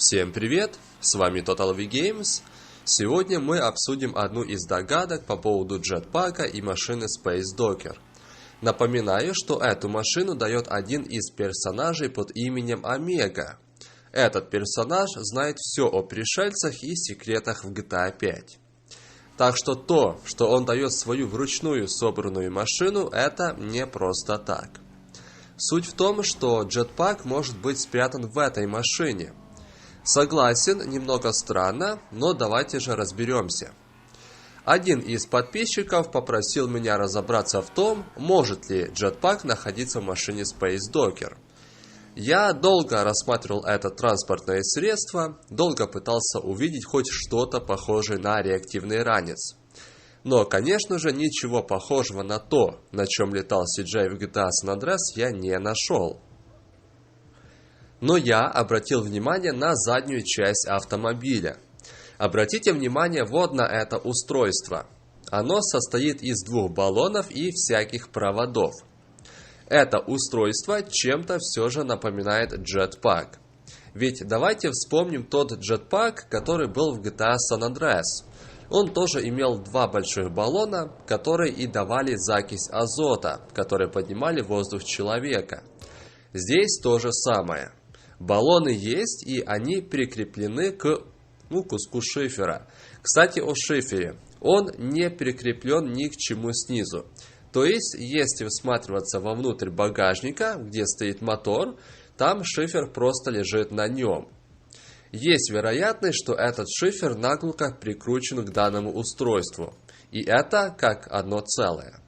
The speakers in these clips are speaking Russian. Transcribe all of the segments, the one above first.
Всем привет, с вами Total V Games. Сегодня мы обсудим одну из догадок по поводу джетпака и машины Space Docker. Напоминаю, что эту машину дает один из персонажей под именем Омега. Этот персонаж знает все о пришельцах и секретах в GTA 5. Так что то, что он дает свою вручную собранную машину, это не просто так. Суть в том, что джетпак может быть спрятан в этой машине. Согласен, немного странно, но давайте же разберемся. Один из подписчиков попросил меня разобраться в том, может ли джетпак находиться в машине Space Docker. Я долго рассматривал это транспортное средство, долго пытался увидеть хоть что-то похожее на реактивный ранец. Но, конечно же, ничего похожего на то, на чем летал CJ в GTA San Andreas, я не нашел. Но я обратил внимание на заднюю часть автомобиля. Обратите внимание вот на это устройство. Оно состоит из двух баллонов и всяких проводов. Это устройство чем-то все же напоминает джетпак. Ведь давайте вспомним тот джетпак, который был в GTA San Andreas. Он тоже имел два больших баллона, которые и давали закись азота, которые поднимали воздух человека. Здесь то же самое. Баллоны есть, и они прикреплены к куску шифера. Кстати, о шифере. Он не прикреплен ни к чему снизу. То есть, если всматриваться вовнутрь багажника, где стоит мотор, там шифер просто лежит на нем. Есть вероятность, что этот шифер наглухо прикручен к данному устройству. И это как одно целое.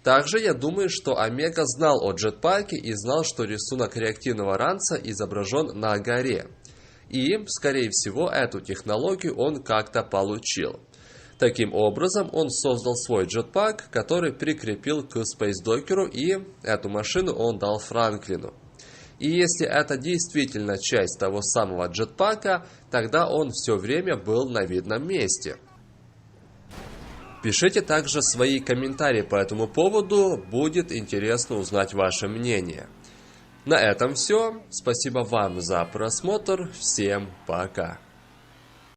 Также я думаю, что Омега знал о джетпаке и знал, что рисунок реактивного ранца изображен на горе. И, скорее всего, эту технологию он как-то получил. Таким образом, он создал свой джетпак, который прикрепил к Space Docker, и эту машину он дал Франклину. И если это действительно часть того самого джетпака, тогда он все время был на видном месте. Пишите также свои комментарии по этому поводу, будет интересно узнать ваше мнение. На этом все. Спасибо вам за просмотр. Всем пока.